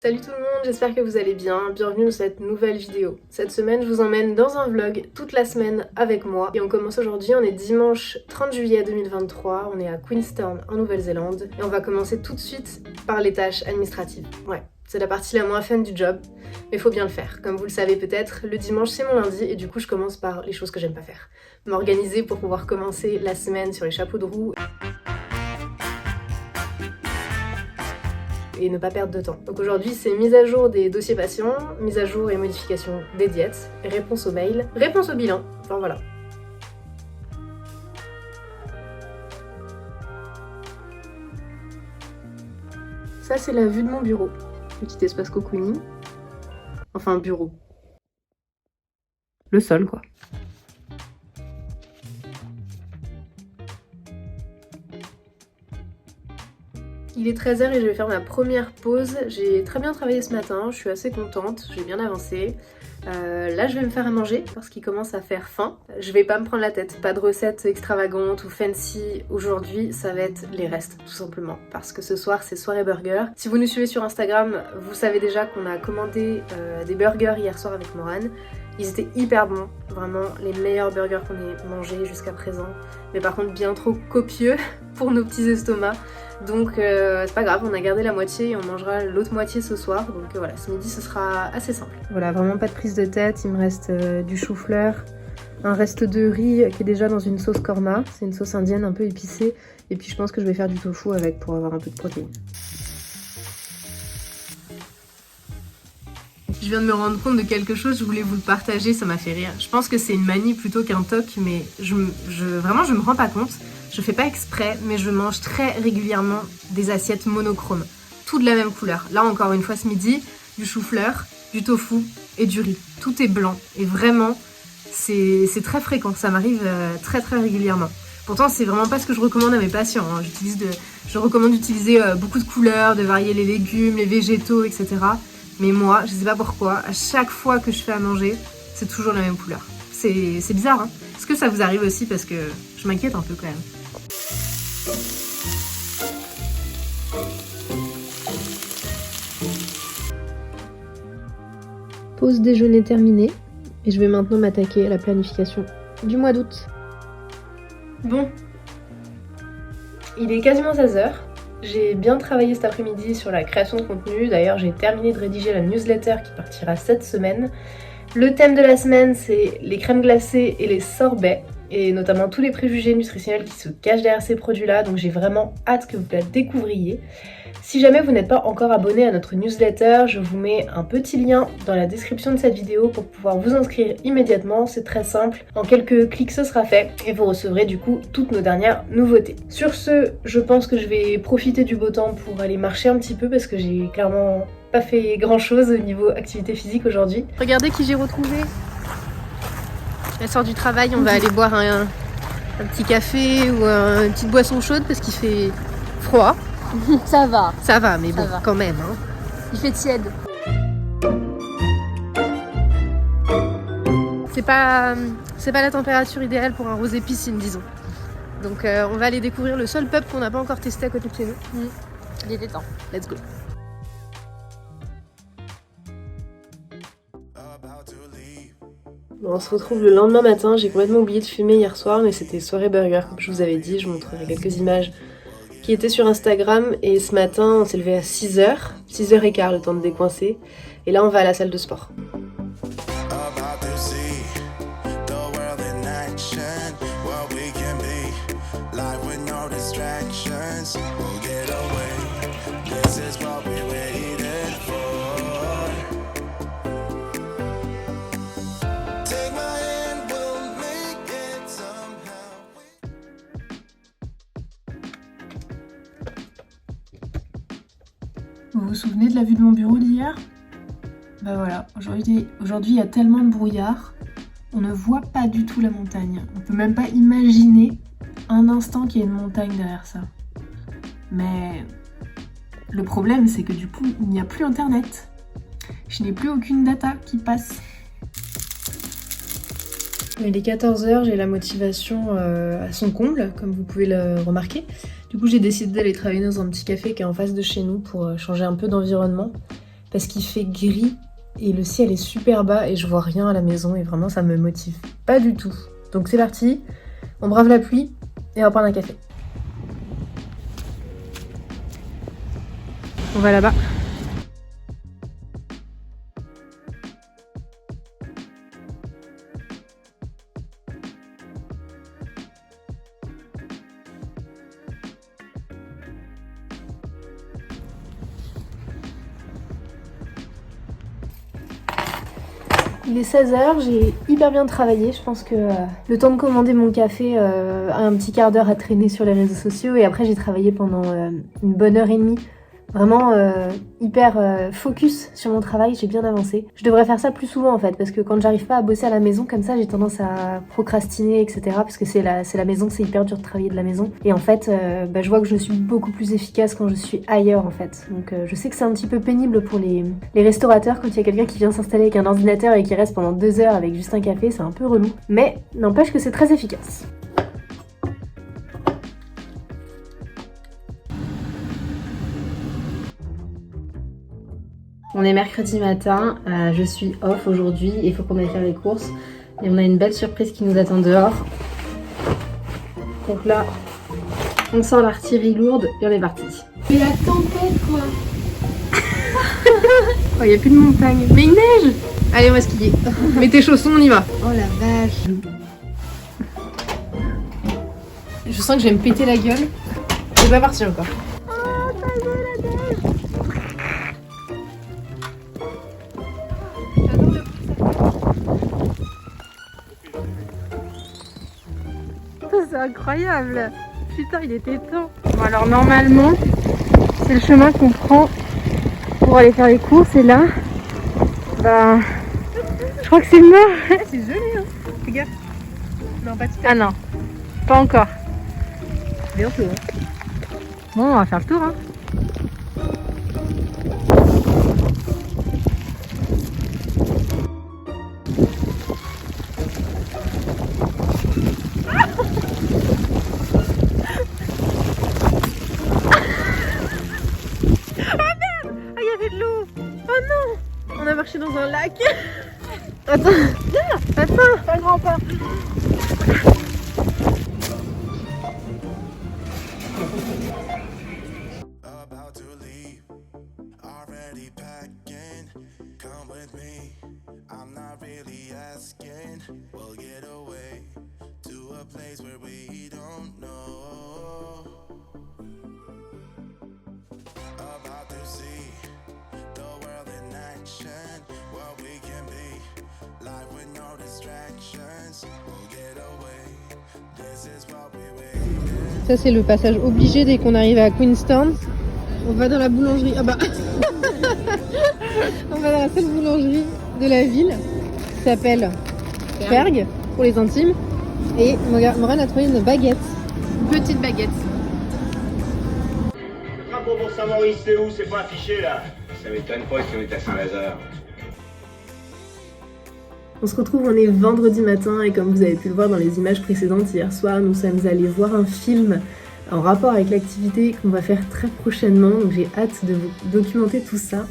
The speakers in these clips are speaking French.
Salut tout le monde, j'espère que vous allez bien, bienvenue dans cette nouvelle vidéo. Cette semaine, je vous emmène dans un vlog toute la semaine avec moi. Et on commence aujourd'hui, on est dimanche 30 juillet 2023, on est à Queenstown en Nouvelle-Zélande. Et on va commencer tout de suite par les tâches administratives. Ouais, c'est la partie la moins fun du job, mais faut bien le faire. Comme vous le savez peut-être, le dimanche c'est mon lundi et du coup je commence par les choses que j'aime pas faire. M'organiser pour pouvoir commencer la semaine sur les chapeaux de roue. Et ne pas perdre de temps. Donc aujourd'hui c'est mise à jour des dossiers patients, mise à jour et modification des diètes, réponse aux mails, réponse au bilan, enfin voilà. Ça c'est la vue de mon bureau, petit espace cocooning, enfin bureau. Le sol quoi. Il est 13h et je vais faire ma première pause. J'ai très bien travaillé ce matin, je suis assez contente, j'ai bien avancé. Là je vais me faire à manger parce qu'il commence à faire faim. Je vais pas me prendre la tête, pas de recettes extravagantes ou fancy. Aujourd'hui ça va être les restes tout simplement parce que ce soir c'est soirée burger. Si vous nous suivez sur Instagram, vous savez déjà qu'on a commandé des burgers hier soir avec Morane. Ils étaient hyper bons, vraiment les meilleurs burgers qu'on ait mangés jusqu'à présent. Mais par contre bien trop copieux pour nos petits estomacs. Donc c'est pas grave, on a gardé la moitié et on mangera l'autre moitié ce soir. Donc voilà, ce midi ce sera assez simple. Voilà, vraiment pas de prise de tête, il me reste du chou-fleur, un reste de riz qui est déjà dans une sauce korma. C'est une sauce indienne un peu épicée. Et puis je pense que je vais faire du tofu avec pour avoir un peu de protéines. Je viens de me rendre compte de quelque chose, je voulais vous le partager, ça m'a fait rire. Je pense que c'est une manie plutôt qu'un toc, mais vraiment je me rends pas compte. Je fais pas exprès, mais je mange très régulièrement des assiettes monochromes. Toutes de la même couleur. Là encore une fois ce midi, du chou-fleur, du tofu et du riz. Tout est blanc et vraiment c'est très fréquent, ça m'arrive très régulièrement. Pourtant c'est vraiment pas ce que je recommande à mes patients. Hein. Je recommande d'utiliser beaucoup de couleurs, de varier les légumes, les végétaux, etc. Mais moi, je sais pas pourquoi, à chaque fois que je fais à manger, c'est toujours la même couleur. C'est bizarre, hein. Est-ce que ça vous arrive aussi? Parce que je m'inquiète un peu quand même. Pause déjeuner terminée. Et je vais maintenant m'attaquer à la planification du mois d'août. Bon. Il est quasiment 16h. J'ai bien travaillé cet après-midi sur la création de contenu, d'ailleurs j'ai terminé de rédiger la newsletter qui partira cette semaine. Le thème de la semaine c'est les crèmes glacées et les sorbets, et notamment tous les préjugés nutritionnels qui se cachent derrière ces produits-là, donc j'ai vraiment hâte que vous la découvriez. Si jamais vous n'êtes pas encore abonné à notre newsletter, je vous mets un petit lien dans la description de cette vidéo pour pouvoir vous inscrire immédiatement, c'est très simple. En quelques clics ce sera fait et vous recevrez du coup toutes nos dernières nouveautés. Sur ce, je pense que je vais profiter du beau temps pour aller marcher un petit peu parce que j'ai clairement pas fait grand chose au niveau activité physique aujourd'hui. Regardez qui j'ai retrouvé. Elle sort du travail, on va aller boire un petit café ou une petite boisson chaude parce qu'il fait froid. Ça va. Ça va, mais bon, va. Quand même. Hein. Il fait tiède. C'est pas la température idéale pour un rosé piscine, disons. Donc on va aller découvrir le seul pub qu'on n'a pas encore testé à côté de chez nous. Il était temps. Let's go. Bon, on se retrouve le lendemain matin. J'ai complètement oublié de fumer hier soir, mais c'était soirée burger, comme je vous avais dit. Je vous montrerai quelques images qui était sur Instagram, et ce matin on s'est levé à 6h, 6h15 le temps de décoincer, et là on va à la salle de sport. Vous vous souvenez de la vue de mon bureau d'hier? Bah voilà, aujourd'hui il y a tellement de brouillard, on ne voit pas du tout la montagne. On peut même pas imaginer un instant qu'il y ait une montagne derrière ça. Mais le problème c'est que du coup il n'y a plus internet. Je je n'ai plus aucune data qui passe. Il est 14h, j'ai la motivation à son comble, comme vous pouvez le remarquer. Du coup, j'ai décidé d'aller travailler dans un petit café qui est en face de chez nous pour changer un peu d'environnement. Parce qu'il fait gris et le ciel est super bas et je vois rien à la maison et vraiment ça me motive pas du tout. Donc c'est parti, on brave la pluie et on va prendre un café. On va là-bas. Il est 16h, j'ai hyper bien travaillé. Je pense que le temps de commander mon café a un petit quart d'heure à traîner sur les réseaux sociaux. Et après, j'ai travaillé pendant une bonne heure et demie. Vraiment hyper focus sur mon travail, j'ai bien avancé. Je devrais faire ça plus souvent en fait, parce que quand j'arrive pas à bosser à la maison comme ça, j'ai tendance à procrastiner, etc. Parce que c'est la maison, c'est hyper dur de travailler de la maison. Et en fait, je vois que je suis beaucoup plus efficace quand je suis ailleurs en fait. Donc je sais que c'est un petit peu pénible pour les restaurateurs quand il y a quelqu'un qui vient s'installer avec un ordinateur et qui reste pendant 2 heures avec juste un café, c'est un peu relou. Mais n'empêche que c'est très efficace. On est mercredi matin, je suis off aujourd'hui et il faut qu'on aille faire les courses. Et on a une belle surprise qui nous attend dehors. Donc là, on sort l'artillerie lourde et on est parti. Mais la tempête quoi. Oh, il n'y a plus de montagne. Mais il neige. Allez, on va skier. Mets tes chaussons, on y va. Oh la vache. Je sens que je vais me péter la gueule. Je vais pas partir encore. C'est incroyable. Putain, il était temps. Bon, alors normalement, c'est le chemin qu'on prend pour aller faire les courses. Et là, je crois que c'est mort. C'est joli, hein. Fais gaffe. Non, pas de super. Ah non, pas encore. Bientôt. Hein. Bon, on va faire le tour. Hein. On a marché dans un lac. Attends, attends, pas le grand pas. Ça c'est le passage obligé dès qu'on arrive à Queenstown. On va dans la boulangerie. Ah bah on va dans la seule boulangerie de la ville qui s'appelle Ferg pour les intimes. Et Morane a trouvé une baguette. Une petite baguette. Le drapeau pour Saint-Maurice, c'est où? C'est pas affiché là. Ça m'étonne pas si on est à Saint-Lazare. On se retrouve, on est vendredi matin et comme vous avez pu le voir dans les images précédentes, hier soir nous sommes allés voir un film en rapport avec l'activité qu'on va faire très prochainement, donc j'ai hâte de vous documenter tout ça.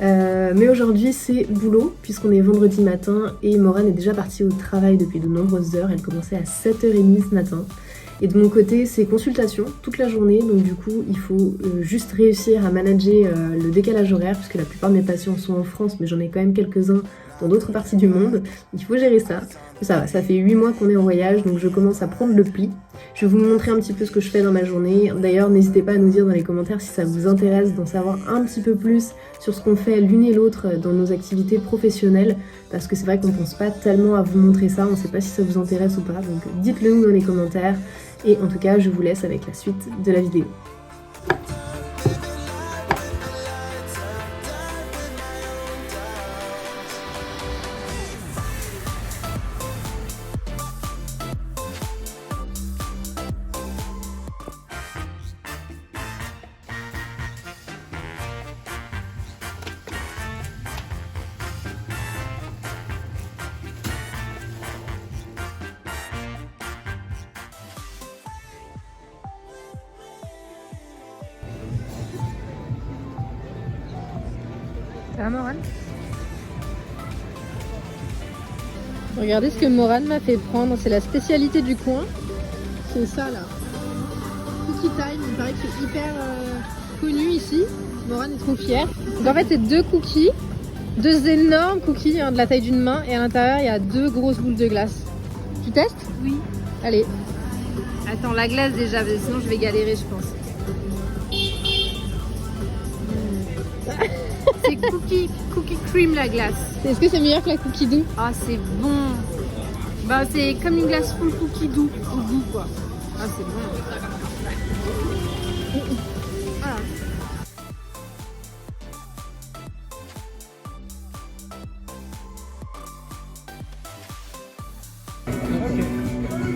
Mais aujourd'hui c'est boulot puisqu'on est vendredi matin et Morane est déjà partie au travail depuis de nombreuses heures, elle commençait à 7h30 ce matin. Et de mon côté, c'est consultation toute la journée, donc du coup, il faut juste réussir à manager le décalage horaire, puisque la plupart de mes patients sont en France, mais j'en ai quand même quelques-uns dans d'autres parties du monde. Il faut gérer ça. Ça va, ça fait 8 mois qu'on est en voyage, donc je commence à prendre le pli. Je vais vous montrer un petit peu ce que je fais dans ma journée. D'ailleurs, n'hésitez pas à nous dire dans les commentaires si ça vous intéresse d'en savoir un petit peu plus sur ce qu'on fait l'une et l'autre dans nos activités professionnelles, parce que c'est vrai qu'on pense pas tellement à vous montrer ça, on sait pas si ça vous intéresse ou pas, donc dites-le nous dans les commentaires. Et en tout cas, je vous laisse avec la suite de la vidéo. Ça va, Morane? Regardez ce que Morane m'a fait prendre, c'est la spécialité du coin. C'est ça là. Cookie Time, il paraît que c'est hyper connu ici. Morane est trop fière. Donc en fait c'est deux cookies, deux énormes cookies de la taille d'une main et à l'intérieur il y a deux grosses boules de glace. Tu testes? Oui. Allez. Attends, la glace déjà, sinon je vais galérer je pense. C'est cookie cream la glace. Est-ce que c'est meilleur que la cookie doux? Ah, c'est bon. Bah, c'est comme une glace full cookie doux au goût, quoi. Ah, c'est bon. Ah.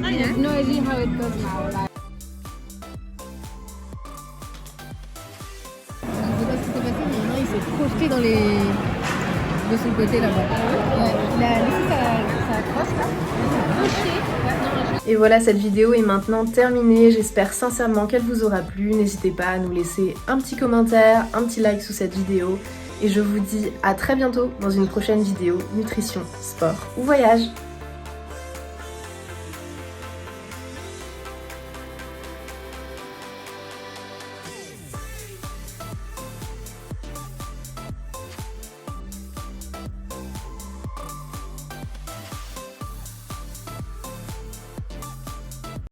I have no idea how it goes now. Je sais pas ce qui s'est passé, mais maintenant il s'est projeté dans les... de son côté là-bas. Ouais. Il a laissé sa crosse là. Et voilà, cette vidéo est maintenant terminée. J'espère sincèrement qu'elle vous aura plu. N'hésitez pas à nous laisser un petit commentaire, un petit like sous cette vidéo. Et je vous dis à très bientôt dans une prochaine vidéo nutrition, sport ou voyage.